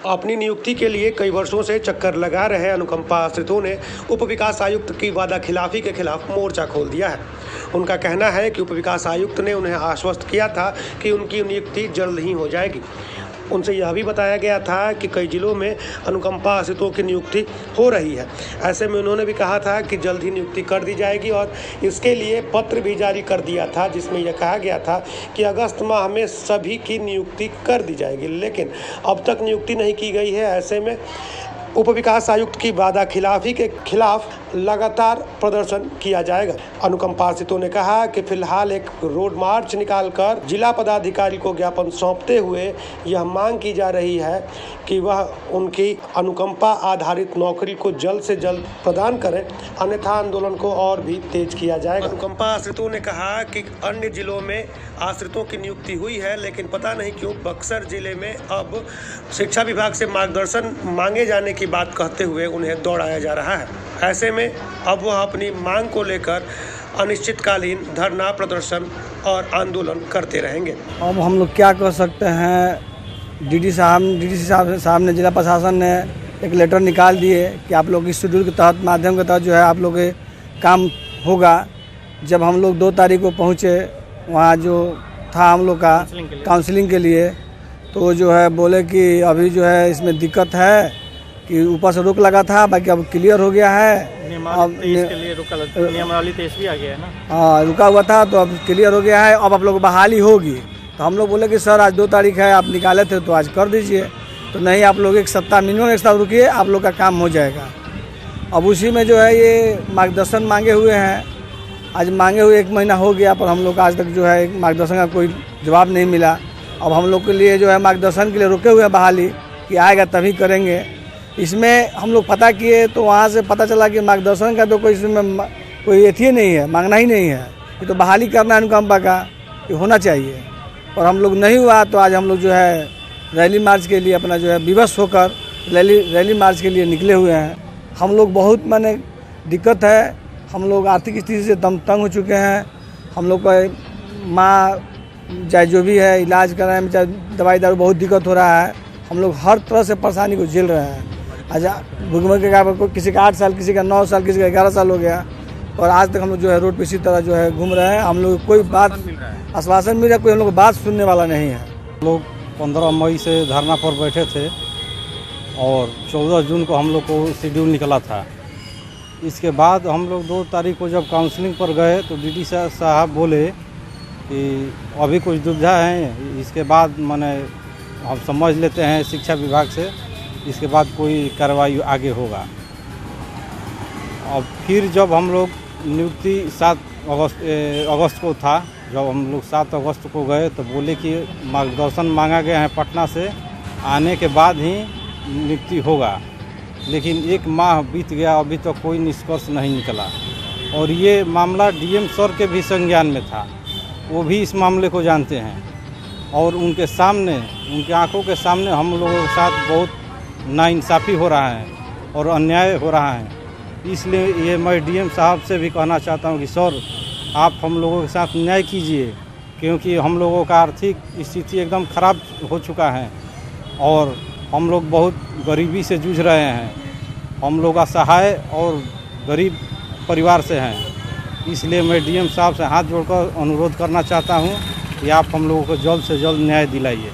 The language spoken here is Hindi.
अपनी नियुक्ति के लिए कई वर्षों से चक्कर लगा रहे अनुकंपा आश्रितों ने उप विकास आयुक्त की वादाखिलाफी के खिलाफ मोर्चा खोल दिया है। उनका कहना है कि उप विकास आयुक्त ने उन्हें आश्वस्त किया था कि उनकी नियुक्ति जल्द ही हो जाएगी। उनसे यह भी बताया गया था कि कई जिलों में अनुकंपा आश्रितों की नियुक्ति हो रही है। ऐसे में उन्होंने भी कहा था कि जल्द ही नियुक्ति कर दी जाएगी और इसके लिए पत्र भी जारी कर दिया था, जिसमें यह कहा गया था कि अगस्त माह में सभी की नियुक्ति कर दी जाएगी, लेकिन अब तक नियुक्ति नहीं की गई है। ऐसे में उप विकास आयुक्त की वादाखिलाफी के खिलाफ लगातार प्रदर्शन किया जाएगा। अनुकंपा आश्रितों ने कहा कि फिलहाल एक रोड मार्च निकालकर जिला पदाधिकारी को ज्ञापन सौंपते हुए यह मांग की जा रही है कि वह उनकी अनुकंपा आधारित नौकरी को जल्द से जल्द प्रदान करें, अन्यथा आंदोलन को और भी तेज किया जाएगा। अनुकंपा आश्रितों ने कहा कि अन्य जिलों में आश्रितों की नियुक्ति हुई है, लेकिन पता नहीं क्यों बक्सर जिले में अब शिक्षा विभाग से मार्गदर्शन मांगे जाने की बात कहते हुए उन्हें दौड़ाया जा रहा है। ऐसे में अब वह अपनी मांग को लेकर अनिश्चितकालीन धरना प्रदर्शन और आंदोलन करते रहेंगे। अब हम लोग क्या कर सकते हैं। डीडी साहब ने, जिला प्रशासन ने एक लेटर निकाल दिए कि आप लोग इस शेड्यूल के तहत, माध्यम के तहत जो है आप लोग काम होगा। जब हम लोग 2 तारीख को पहुँचे वहाँ जो था हम लोग का काउंसलिंग के लिए, तो जो है बोले कि अभी जो है इसमें दिक्कत है कि ऊपर से रोक लगा था, बाकी अब क्लियर हो गया है। नियमावली 23 भी आ गया है ना। हाँ, रुका हुआ था तो अब क्लियर हो गया है। अब आप लोग बहाली होगी। तो हम लोग बोले कि सर आज 2 तारीख है, आप निकाले थे तो आज कर दीजिए। तो नहीं, आप लोग एक सप्ताह मिनिमम एक सप्ताह रुकिए, आप लोग का काम हो जाएगा। अब उसी में जो है ये मार्गदर्शन मांगे हुए हैं। आज मांगे हुए 1 महीना हो गया, पर हम लोग आज तक जो है मार्गदर्शन का कोई जवाब नहीं मिला। अब हम लोग के लिए जो है मार्गदर्शन के लिए रुके हुए हैं बहाली कि आएगा तभी करेंगे। इसमें हम लोग पता किए तो वहाँ से पता चला कि मार्गदर्शन का तो कोई इसमें कोई एथी नहीं है, मांगना ही नहीं है। ये तो बहाली करना है अनुकंपा का, ये होना चाहिए। और हम लोग नहीं हुआ तो आज हम लोग जो है रैली मार्च के लिए अपना जो है विवश होकर रैली मार्च के लिए निकले हुए हैं। हम लोग बहुत माने दिक्कत है, हम लोग आर्थिक स्थिति से तंग हो चुके हैं। हम लोग का माँ चाहे जो भी है इलाज कराने में, चाहे दवाई दारू बहुत दिक्कत हो रहा है। हम लोग हर तरह से परेशानी को झेल रहे हैं। आज भुगम के किसी का 8 साल, किसी का 9 साल, किसी का 11 साल हो गया, और आज तक हम लोग जो है रोड पे इसी तरह जो है घूम रहे हैं। हम लोग कोई बात आश्वासन मिल रहा है, कोई हम लोग बात सुनने वाला नहीं है। हम लोग 15 मई से धरना पर बैठे थे और 14 जून को हम लोग को शेड्यूल निकला था। इसके बाद हम लोग 2 तारीख को जब काउंसलिंग पर गए तो डीडी साहब बोले कि अभी कुछ दुविधा है, इसके बाद माने हम समझ लेते हैं शिक्षा विभाग से, इसके बाद कोई कार्रवाई आगे होगा। और फिर जब हम लोग नियुक्ति 7 अगस्त को था, जब हम लोग 7 अगस्त को गए तो बोले कि मार्गदर्शन मांगा गया है पटना से, आने के बाद ही नियुक्ति होगा। लेकिन 1 माह बीत गया, अभी तक कोई निष्कर्ष नहीं निकला। और ये मामला डीएम सर के भी संज्ञान में था, वो भी इस मामले को जानते हैं। और उनके सामने, उनकी आंखों के सामने हम लोगों के साथ बहुत नाइंसाफ़ी हो रहा है और अन्याय हो रहा है। इसलिए ये मैं डीएम साहब से भी कहना चाहता हूँ कि सर आप हम लोगों के साथ न्याय कीजिए, क्योंकि हम लोगों का आर्थिक स्थिति एकदम ख़राब हो चुका है और हम लोग बहुत गरीबी से जूझ रहे हैं। हम लोग असहाय और गरीब परिवार से हैं। इसलिए मैं डीएम साहब से हाथ जोड़कर अनुरोध करना चाहता हूँ कि आप हम लोगों को जल्द से जल्द न्याय दिलाइए।